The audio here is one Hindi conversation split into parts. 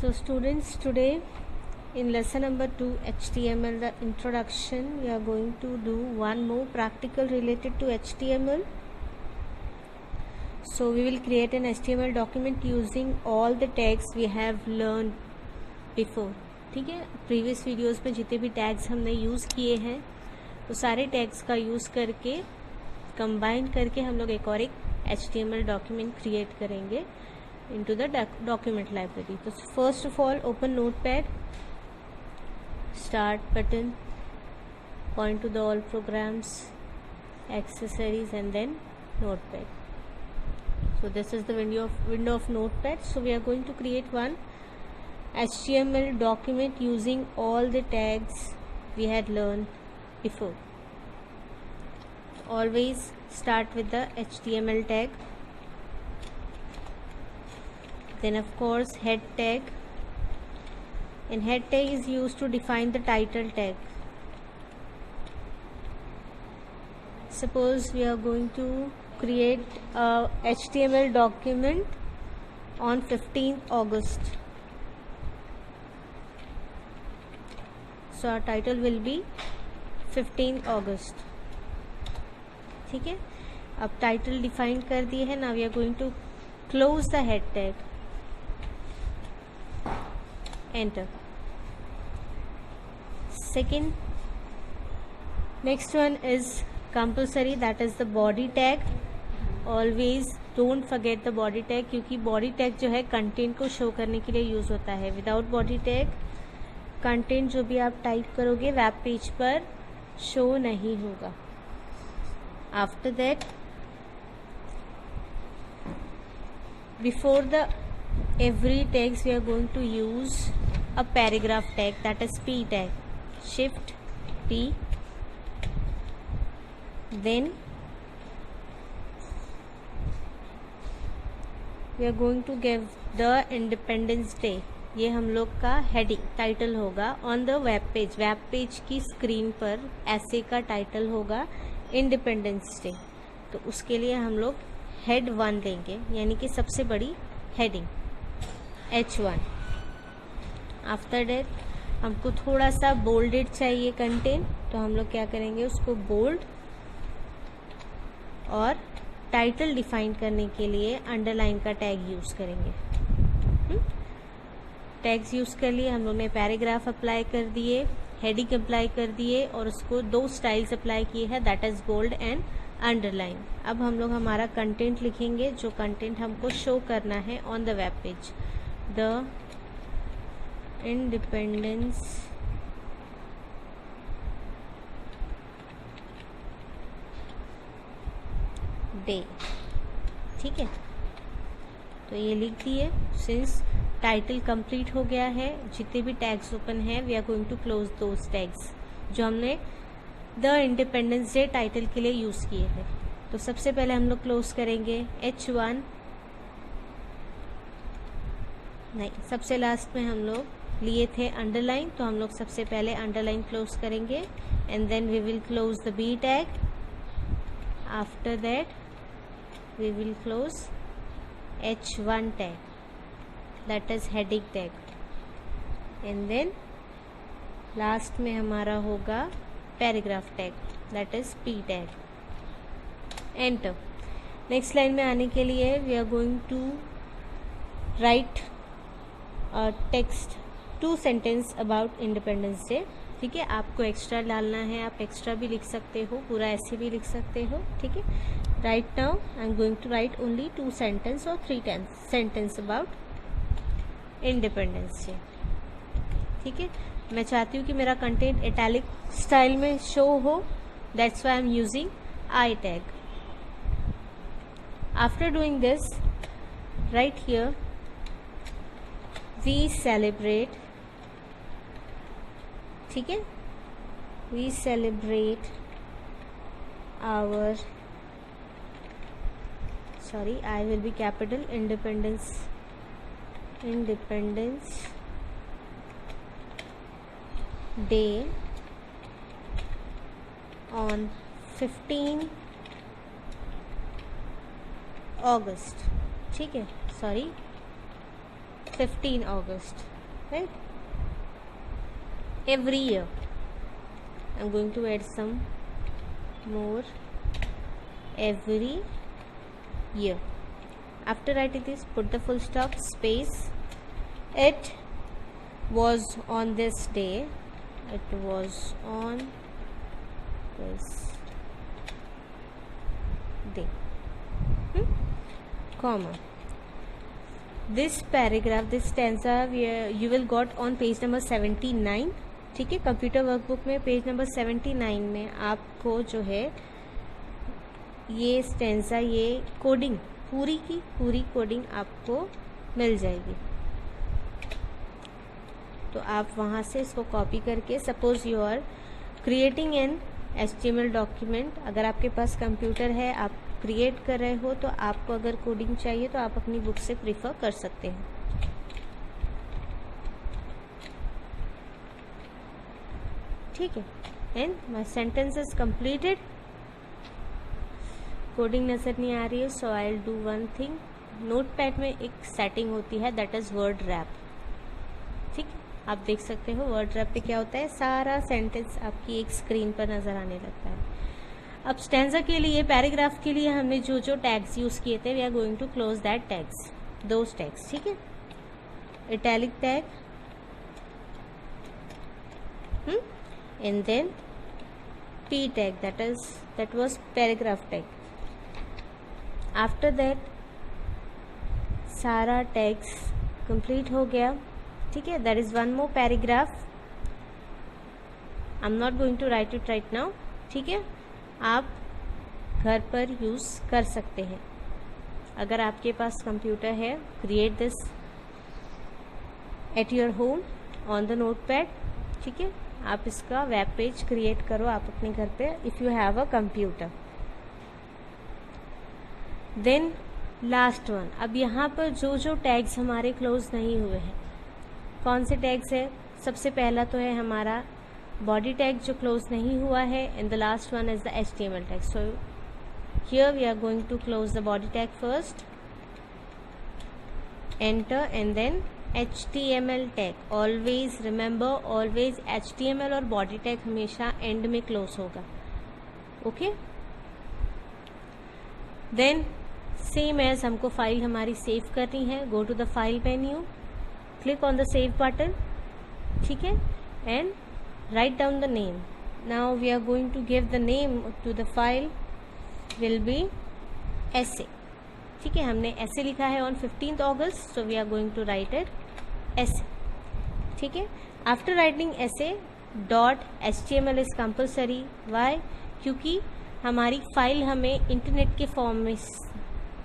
So students, today in lesson number 2 HTML, the introduction, we are going to do one more practical related to HTML. So we will create an HTML document using all the tags we have learned before. ठीक है, प्रीवियस वीडियोस में जितने भी टैग्स हमने यूज़ किए हैं वो सारे टैग्स का यूज़ करके कंबाइन करके हम लोग एक और एक HTML डॉक्यूमेंट क्रिएट करेंगे into the document library. So first of all, open Notepad, Start button, point to the all programs, accessories, and then Notepad. So this is the window of Notepad. So we are going to create one HTML document using all the tags we had learned before. Always start with the HTML tag. Then of course head tag, and head tag is used to define the title tag. Suppose we are going to create a HTML document on 15th August. So our title will be 15th August. ठीक है, अब टाइटल डिफाइन कर दिए है. Now we are going to close the head tag. Enter. Next one is compulsory, that is the body tag. Always don't forget the body tag, क्योंकि body tag जो है कंटेंट को शो करने के लिए यूज़ होता है. विदाउट बॉडी टैग कंटेंट जो भी आप टाइप करोगे वेब पेज पर शो नहीं होगा. After that, before the every tags we are going to use a paragraph tag, that is P tag. Shift P, then we are going to give the Independence Day. ये हम लोग का हेडिंग टाइटल होगा on the web page. Web page की स्क्रीन पर ऐसे का टाइटल होगा इंडिपेंडेंस डे. तो उसके लिए हम लोग हेड 1 देंगे, यानी कि सबसे बड़ी हेडिंग H1. आफ्टर डेट हमको थोड़ा सा बोल्डेड चाहिए कंटेंट, तो हम लोग क्या करेंगे, उसको बोल्ड, और टाइटल डिफाइन करने के लिए अंडरलाइन का टैग यूज़ करेंगे. टैग्स यूज़ कर लिए, हम लोग ने पैराग्राफ अप्लाई कर दिए, हेडिंग अप्लाई कर दिए, और उसको 2 स्टाइल्स अप्लाई किए हैं, that is bold and underline. अब हम लोग हमारा कंटेंट लिखेंगे, जो कंटेंट हमको शो करना है on the web page. The Independence Day. ठीक है, तो ये लिख दिए. सिंस टाइटल कंप्लीट हो गया है, जितने भी टैग्स ओपन है, we are going to close those tags जो हमने द इंडिपेंडेंस डे टाइटल के लिए यूज़ किए हैं. तो सबसे पहले हम लोग क्लोज करेंगे H1. नहीं, सबसे लास्ट में हम लोग लिए थे अंडरलाइन, तो हम लोग सबसे पहले अंडरलाइन क्लोज करेंगे, and then we will close the B tag. After that we will close H1 tag, that is heading tag, and then last में हमारा होगा paragraph tag, that is P tag. Enter. Next line में आने के लिए we are going to write text 2 sentence about Independence Day. ठीक है, आपको एक्स्ट्रा डालना है, आप एक्स्ट्रा भी लिख सकते हो, पूरा ऐसे भी लिख सकते हो. ठीक है, right now I am going to write only 2 sentence और 3 सेंटेंस अबाउट इंडिपेंडेंस डे. ठीक है, मैं चाहती हूँ कि मेरा कंटेंट इटैलिक स्टाइल में शो हो, that's why I am using I tag. After doing this, right here we celebrate. ठीक है, we celebrate our, sorry, I will be capital, Independence Day on 15 August. ठीक है, sorry, 15 August, right? Every year. I'm going to add some more every year. After writing this, put the full stop, space. It was on this day. It was on this day. Comma. This paragraph, this stanza you will got on page number 79. ठीक है, कंप्यूटर वर्कबुक में पेज नंबर 79 में आपको जो है ये स्टेंजा, ये कोडिंग पूरी की पूरी कोडिंग आपको मिल जाएगी। तो आप वहाँ से इसको कॉपी करके, suppose you are creating an HTML document, अगर आपके पास कंप्यूटर है, आप क्रिएट कर रहे हो, तो आपको अगर कोडिंग चाहिए तो आप अपनी बुक से प्रीफर कर सकते हैं। ठीक है, and my sentence is completed. Coding नजर नहीं आ रही है, so I will do one thing. Notepad में एक सेटिंग होती है, दैट इज वर्ड रैप। ठीक, आप देख सकते हो वर्ड रैप पे क्या होता है, सारा सेंटेंस आपकी एक स्क्रीन पर नजर आने लगता है। अब स्टैंजा के लिए, पैराग्राफ के लिए हमने जो जो टैग्स यूज किए थे, we are going to close that tags, those tags. ठीक है, italic tag, and then P tag, that was paragraph tag. After that सारा टैग्स कंप्लीट हो गया। ठीक है, there is one more paragraph. I'm not going to write it right now. ठीक है, आप घर पर यूज कर सकते हैं अगर आपके पास कंप्यूटर है। Create this at your home on the notepad. ठीक है, आप इसका वेब पेज क्रिएट करो आप अपने घर पे, if you have a computer. Then last one, अब यहाँ पर जो जो टैग्स हमारे क्लोज नहीं हुए हैं, कौन से टैग्स है? सबसे पहला तो है हमारा बॉडी टैग जो क्लोज नहीं हुआ है, and the last one is the HTML tag. So here we are going to close the body tag first, enter, and then HTML tag. Always remember, always HTML और बॉडी टैग हमेशा एंड में क्लोज होगा। ओके, देन सेम एज हमको फाइल हमारी सेव करनी है, go to the file menu, click on the save button. ठीक है, and write down the name. Now we are going to give the name to the file will be essay। ठीक है, हमने ऐसे लिखा है on 15th August, so we are going to write it essay। ठीक है, after writing essay dot HTML is compulsory. Why? क्योंकि हमारी फाइल हमें इंटरनेट के फॉर्म में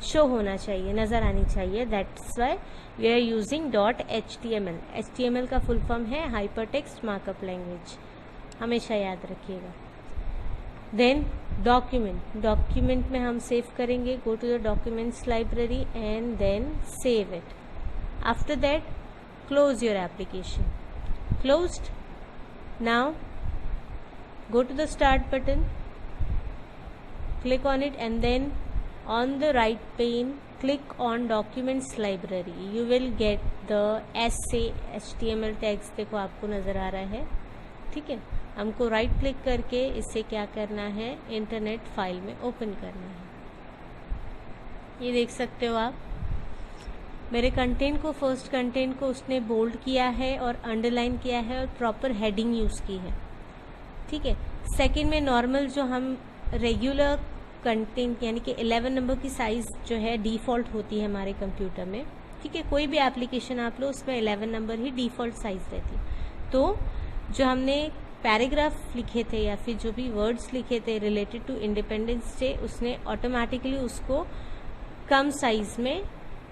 शो होना चाहिए, नज़र आनी चाहिए, that's why we are using dot HTML। HTML का फुल फॉर्म है हाइपर टेक्स्ट मार्कअप लैंग्वेज, हमेशा याद रखिएगा। देन डॉक्यूमेंट, डॉक्यूमेंट में हम सेव करेंगे, go to the documents library and then save it. After that close your application, closed। now go to the start button, click on it, and then on the right pane click on documents library, you will get the essay HTML tags। देखो आपको नज़र आ रहा है। ठीक है, हमको राइट क्लिक करके इसे क्या करना है, इंटरनेट फाइल में ओपन करना है। ये देख सकते हो आप, मेरे कंटेंट को, फर्स्ट कंटेंट को उसने बोल्ड किया है और अंडरलाइन किया है और प्रॉपर हेडिंग यूज़ की है। ठीक है, सेकंड में नॉर्मल जो हम रेगुलर कंटेंट यानी कि 11 नंबर की साइज़ जो है डिफ़ॉल्ट होती है हमारे कंप्यूटर में। ठीक है, कोई भी एप्लीकेशन आप लो उसमें 11 नंबर ही डिफ़ॉल्ट साइज़ रहती है। तो जो हमने पैराग्राफ लिखे थे या फिर जो भी वर्ड्स लिखे थे रिलेटेड टू इंडिपेंडेंस डे, उसने ऑटोमेटिकली उसको कम साइज़ में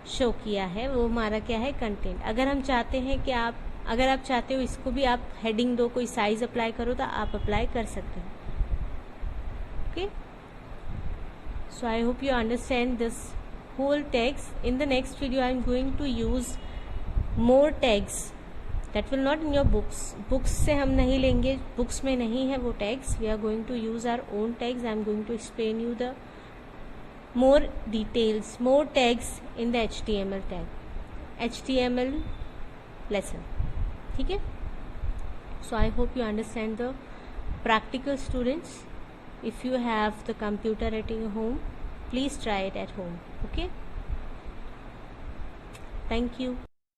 शो किया है। वो हमारा क्या है, कंटेंट। अगर हम चाहते हैं कि अगर आप चाहते हो इसको भी आप हेडिंग दो, कोई साइज अप्लाई करो, तो आप अप्लाई कर सकते हो। Okay, so I hope you understand this whole tags. In the next video I am going to use more tags that will not in your books. Books से हम नहीं लेंगे, बुक्स में नहीं है वो tags. We are going to use our own tags. I am going to explain you the more details, more tags in the HTML tag, HTML lesson. ठीक है. So I hope you understand the practical, students. If you have the computer at your home, please try it at home. Okay. Thank you.